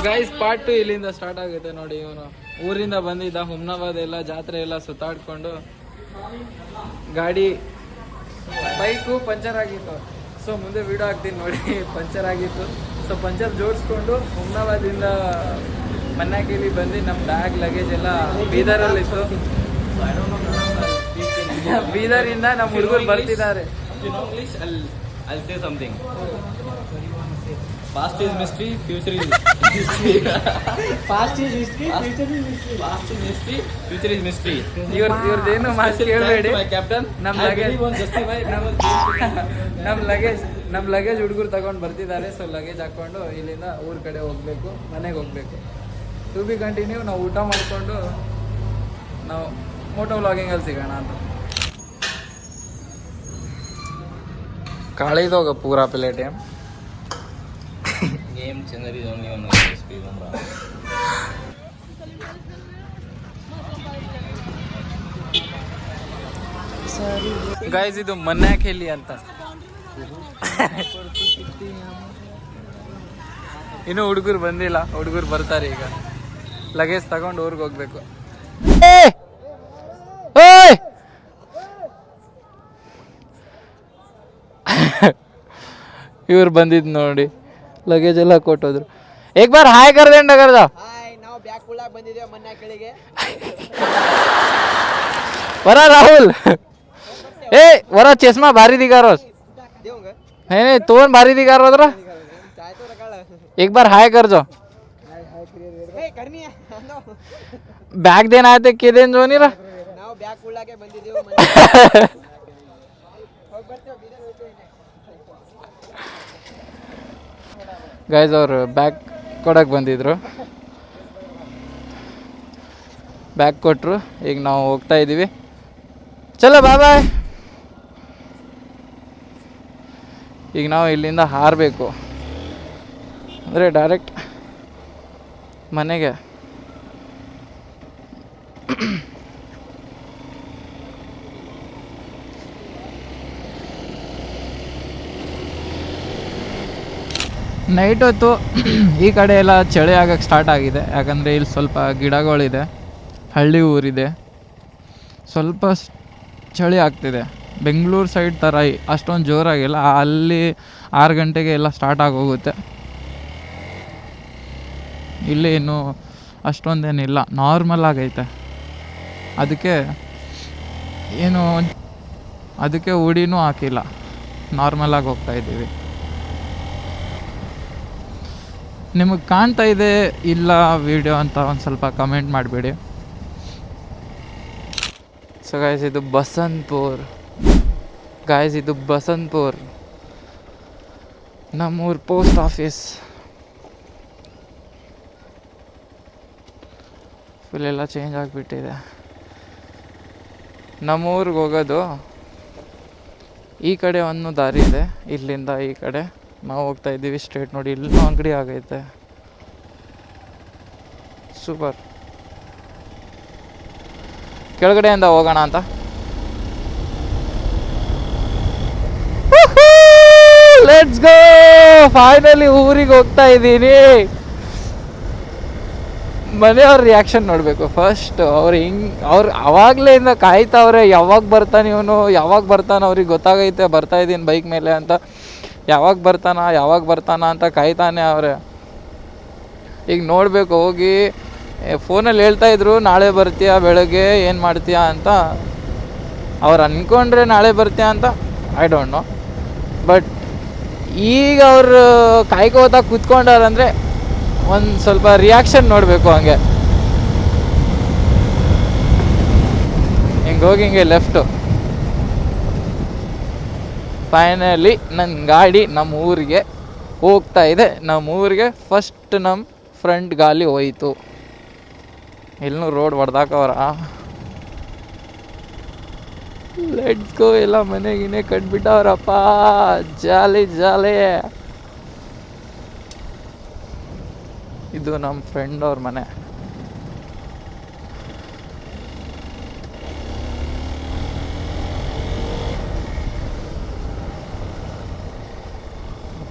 Guys part 2 ಇಲ್ಲಿಂದ start ಆಗುತ್ತೆ ನೋಡಿ. ಇವನು ಊರಿಂದ ಬಂದಿದ್ದ, ಹುಮ್ನಾಬಾದ್ ಎಲ್ಲ ಜಾತ್ರೆ ಎಲ್ಲ ಸುತ್ತಾಡ್ಕೊಂಡು ಗಾಡಿ ಬೈಕು ಪಂಚರ್ ಆಗಿತ್ತು. ಸೊ ಮುಂದೆ ವಿಡಿಯೋ ಹಾಕ್ತೀನಿ ನೋಡಿ. ಪಂಚರ್ ಆಗಿತ್ತು. ಸೊ ಪಂಚರ್ ಜೋಡಿಸ್ಕೊಂಡು ಹುಮ್ನಾಬಾದಿಂದ ಮನ್ನಾಕಿಲಿ ಬಂದು ನಮ್ಮ ಬ್ಯಾಗ್ ಲಗೇಜ್ ಎಲ್ಲ ಬೀದರಲ್ಲಿತ್ತು. ಬೀದರಿಂದ ನಮ್ಮ ಹುಡುಗರು ಬರ್ತಿದ್ದಾರೆ. I'll say something. Past is mystery, future is mystery. Past is history, future is mystery. Past is mystery, future is mystery. ಇವ್ರದ್ದೇನು ಮಾತು ಕೇಳಬೇಡಿ. My captain. ನಮ್ಮ ಲಗೇಜ್ ಹುಡುಗರು ತಗೊಂಡು ಬರ್ತಿದ್ದಾರೆ. ಸೊ ಲಗೇಜ್ ಹಾಕೊಂಡು ಇಲ್ಲಿಂದ ಊರ ಕಡೆ ಹೋಗ್ಬೇಕು, ಮನೆಗೆ ಹೋಗ್ಬೇಕು. To be continue. ನಾವು ಊಟ ಮಾಡಿಕೊಂಡು ನಾವು ಮೋಟೋ ವ್ಲಾಗಿಂಗಲ್ಲಿ ಸಿಗೋಣ ಅಂತ. ಕಾಳಿದ ಹೋಗ ಪೂರಾ plate Game changer is only one recipe. Guys ಇದು ಮನ್ನಾಖೇಲಿ ಅಂತ. ಇನ್ನು ಹುಡುಗರು ಬಂದಿಲ್ಲ, ಹುಡುಗರು ಬರ್ತಾರೆ ಈಗ. ಲಗೇಜ್ ತಗೊಂಡು ಊರಿಗೆ ಹೋಗ್ಬೇಕು. ಇವ್ರು ಬಂದಿದ್ದು ನೋಡಿ, ಲಗೇಜ್ ಎಲ್ಲ ಕೊಟ್ಟೋದ್ರು. ಏಕ್ ಬಾರ್ ಹಾಯ್ ಕರ್ದೆ ನಗರ್ದ. ನಾವು ಬ್ಯಾಗ್ ಕುಳ್ಳಾಗ ಬಂದಿದ್ದೇವೆ ಮೊನ್ನೆ ಕೆಳಗೆ. वरा राहुल ए वरा चष्मा भारी दिखा रोज नहीं तोन भारी दिखा रो जरा एक बार हाय कर जो बैग देना आते के दिन जो नहीं रहा ನಾವು ಬ್ಯಾಗ್ ಕುಳ್ಳಾಗೆ ಬಂದಿದ್ದೇವೆ. ಗೈಸ್ ಅವ್ರು ಬ್ಯಾಗ್ ಕೊಡಕ್ಕೆ ಬಂದಿದ್ರು, ಬ್ಯಾಗ್ ಕೊಟ್ಟರು. ಈಗ ನಾವು ಹೋಗ್ತಾ ಇದ್ದೀವಿ. ಚಲೋ ಬಾಯ್ ಬಾಯ್. ಈಗ ನಾವು ಇಲ್ಲಿಂದ ಹಾರಬೇಕು, ಅಂದರೆ ಡೈರೆಕ್ಟ್ ಮನೆಗೆ. ನೈಟ್ ಹೊತ್ತು ಈ ಕಡೆ ಎಲ್ಲ ಚಳಿ ಆಗಕ್ಕೆ ಸ್ಟಾರ್ಟ್ ಆಗಿದೆ. ಯಾಕಂದರೆ ಇಲ್ಲಿ ಸ್ವಲ್ಪ ಗಿಡಗಳಿದೆ, ಹಳ್ಳಿ ಊರಿದೆ, ಸ್ವಲ್ಪ ಚಳಿ ಆಗ್ತಿದೆ. ಬೆಂಗಳೂರು ಸೈಡ್ ಥರ ಅಷ್ಟೊಂದು ಜೋರಾಗಿಲ್ಲ. ಅಲ್ಲಿ 6 ಗಂಟೆಗೆ ಎಲ್ಲ ಸ್ಟಾರ್ಟ್ ಆಗೋಗುತ್ತೆ. ಇಲ್ಲಿ ಇನ್ನೂ ಅಷ್ಟೊಂದೇನಿಲ್ಲ, ನಾರ್ಮಲ್ ಆಗೈತೆ. ಅದಕ್ಕೆ ಉಡಿನೂ ಹಾಕಿಲ್ಲ, ನಾರ್ಮಲಾಗಿ ಹೋಗ್ತಾಯಿದ್ದೀವಿ. ನಿಮಗೆ ಕಾಣ್ತಾ ಇದೆ ಇಲ್ಲ ವಿಡಿಯೋ ಅಂತ ಒಂದು ಸ್ವಲ್ಪ ಕಮೆಂಟ್ ಮಾಡಿಬಿಡಿ. ಸೊ ಗಾಯ್ಸ್ ಇದು ಬಸಂತಪುರ್, ನಮ್ಮೂರು ಪೋಸ್ಟ್ ಆಫೀಸ್. ಫುಲ್ ಎಲ್ಲ ಚೇಂಜ್ ಆಗಿಬಿಟ್ಟಿದೆ. ನಮ್ಮೂರಿಗೆ ಹೋಗೋದು ಈ ಕಡೆ ಒಂದು ದಾರಿ ಇದೆ, ಇಲ್ಲಿಂದ ಈ ಕಡೆ ನಾವು ಹೋಗ್ತಾ ಇದ್ದೀವಿ ಸ್ಟ್ರೇಟ್. ನೋಡಿ ಇಲ್ಲೂ ಅಂಗಡಿ ಆಗೈತೆ, ಸೂಪರ್. ಕೆಳಗಡೆಯಿಂದ ಹೋಗೋಣ ಅಂತ. ಲೆಟ್ಸ್ ಗೋ, ಫೈನಲಿ ಊರಿಗೆ ಹೋಗ್ತಾ ಇದ್ದೀನಿ. ಮನೆಯವ್ರ ರಿಯಾಕ್ಷನ್ ನೋಡಬೇಕು ಫಸ್ಟ್. ಅವ್ರು ಅವಾಗಲೇಯಿಂದ ಕಾಯ್ತವ್ರೆ, ಯಾವಾಗ ಬರ್ತಾನೆ ಇವನು, ಯಾವಾಗ ಬರ್ತಾನೆ. ಅವ್ರಿಗೆ ಗೊತ್ತಾಗೈತೆ ಬರ್ತಾ ಇದ್ದೀನಿ ಬೈಕ್ ಮೇಲೆ ಅಂತ. ಯಾವಾಗ ಬರ್ತಾನ ಅಂತ ಕಾಯ್ತಾನೆ ಅವ್ರೆ. ಈಗ ನೋಡಬೇಕು, ಹೋಗಿ ಫೋನಲ್ಲಿ ಹೇಳ್ತಾಯಿದ್ರು ನಾಳೆ ಬರ್ತೀಯಾ, ಬೆಳಗ್ಗೆ ಏನು ಮಾಡ್ತೀಯಾ ಅಂತ. ಅವ್ರು ಅಂದ್ಕೊಂಡ್ರೆ ನಾಳೆ ಬರ್ತೀಯಾ ಅಂತ, ಐ ಡೋಂಟ್ ನೋ. ಬಟ್ ಈಗ ಅವರು ಕಾಯ್ಕೋತಾ ಕೂತ್ಕೊಂಡಾರಂದರೆ ಒಂದು ಸ್ವಲ್ಪ ರಿಯಾಕ್ಷನ್ ನೋಡಬೇಕು. ಹಂಗೆ ಹಿಂಗೆ ಲೆಫ್ಟು. ಫೈನಲಿ ನನ್ನ ಗಾಡಿ ನಮ್ಮ ಊರಿಗೆ ಹೋಗ್ತಾ ಇದೆ. ನಮ್ಮ ಊರಿಗೆ ಫಸ್ಟ್ ನಮ್ಮ ಫ್ರಂಟ್ ಗಾಲಿ ಹೋಯಿತು. ಇಲ್ಲೂ ರೋಡ್ ಹೊಡೆದಾಕವ್ರ. Let's go. ಎಲ್ಲ ಮನೆಗಿನೇ ಕಟ್ಬಿಟ್ಟವ್ರಪ್ಪ. ಜಾಲಿ ಜಾಲಿ. ಇದು ನಮ್ಮ ಫ್ರೆಂಡ್ ಅವ್ರ ಮನೆ.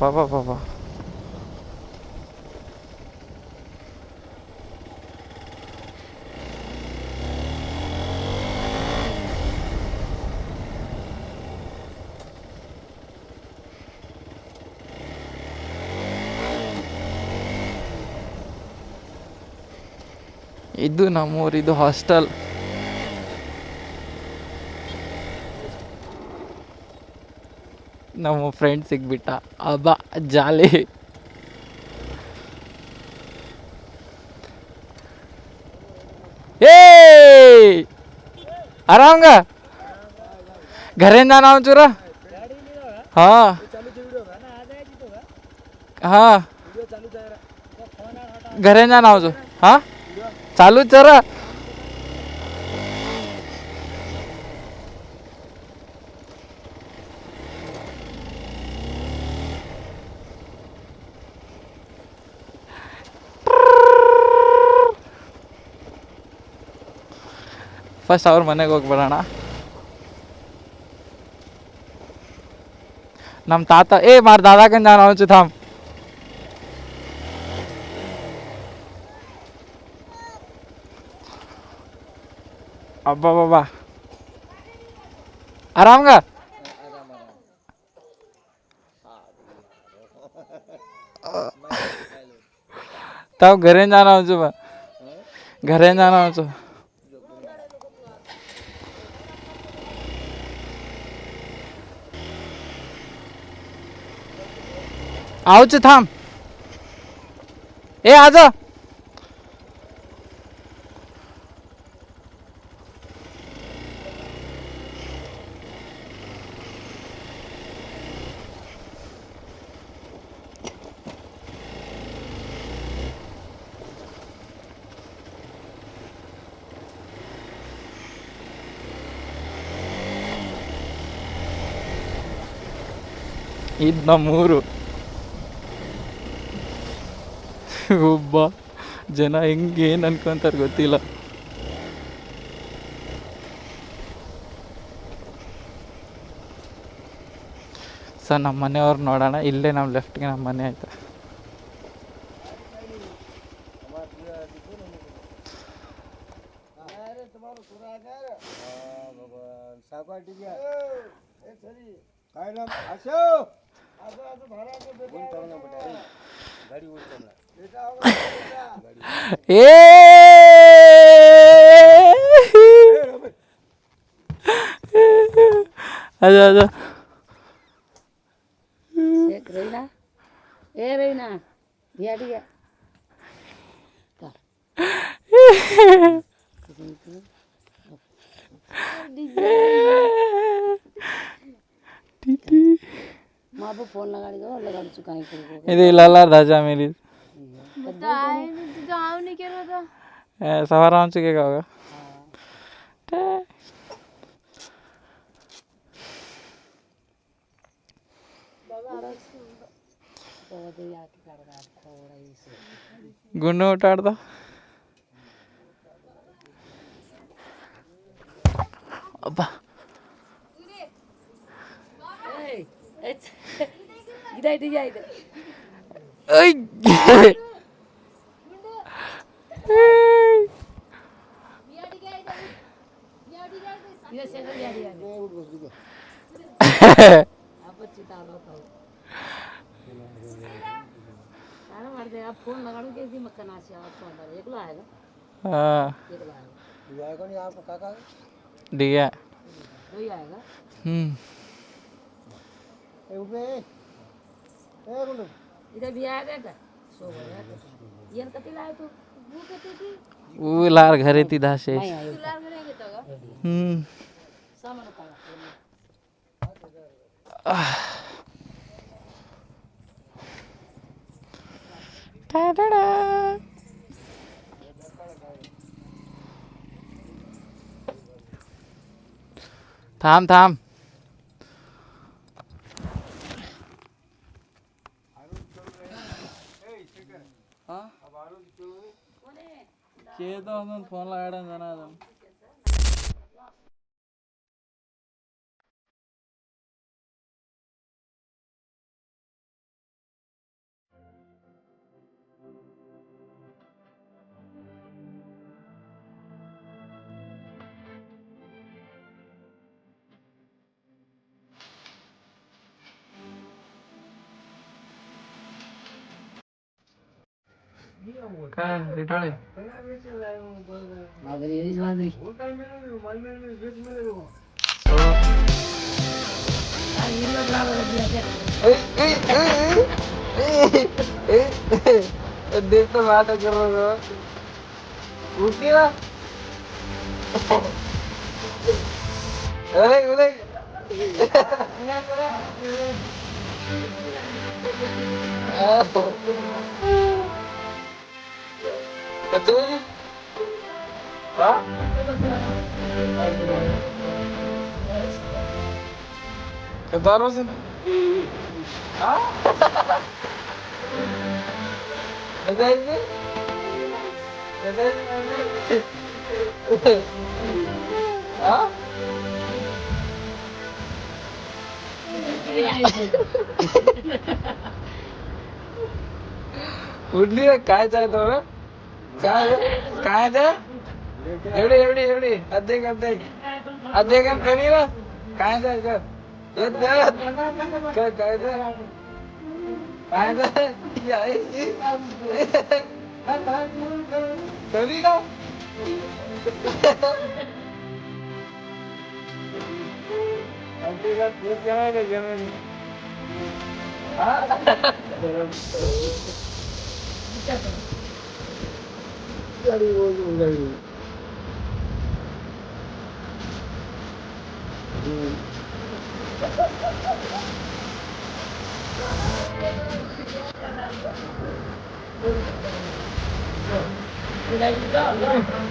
ಪಾಪ ಪಾಪ. ಇದು ನಮ್ಮೂರಿದು ಹಾಸ್ಟೆಲ್. ನಮ್ಮ ಫ್ರೆಂಡ್ ಸಿಗ್ಬಿಟ್ಟ. ಅಬ್ಬಾ ಜಾಲಿ. ए आराम का घरे जाना हो चुरा. हाँ हाँ घरे जाना हो. हाँ चालू जरा. ಫಸ್ಟ್ ಅವ್ರ ಮನೆಗೆ ಹೋಗಿ ಬರೋಣ. ನಮ್ಮ ತಾತ ಮಾರ दादा जाना हो थाम. अब्बा बाबा आराम का. तब घरे जाना हो चुका. घरे जाना हो चुका. आओच थांब. आजा. ಇದು ನಮ್ಮೂರು. ಒಬ್ಬ ಜನ ಹೆಂಗೇನು ಅನ್ಕೊಂತಾರೆ ಗೊತ್ತಿಲ್ಲ. ಸರ್ ನಮ್ಮ ಮನೆಯವ್ರು ನೋಡೋಣ. ಇಲ್ಲೇ ನಮ್ಮ ಲೆಫ್ಟ್ಗೆ ನಮ್ಮ ಮನೆ ಐತೆ. आजा आजा. रहीना रहीना दिया दिया माँ को फोन लगा चुका है. ಇದು ಇಲ್ಲಲ್ಲ ರಾಜಾ ಮೇಲಿ जाओ नहीं कर रहा था. सवार आराम से क्या होगा. गुंडे उठाड़ अब्बा फोन लगाने के भी मक्खन आसे एकलो आएगा. हाँ आएगा नहीं आप काका दिया. वही आएगा. इधर भी आएगा क्या. सो गया ये कति लाए तो वो कहते थी वो लार घरे ती धाशे. लार करेंगे तो सामान पाया. Ta-da-da. थांब थांब. फोन लगाड़ा जाना काय रिटाळे देख तो बात कर रहा उठी ना. अरे उरे betul Pak ketaruh sih ah ada ini ah उडली काय चालत बरं काय काय ते एवढी एवढी एवढी अध्यक्ष अध्यक्ष अध्यक्ष करी ना काय ते काय काय काय करी ना अध्यक्ष काय जमीन गाड़ी वो गाड़ी Udah juga.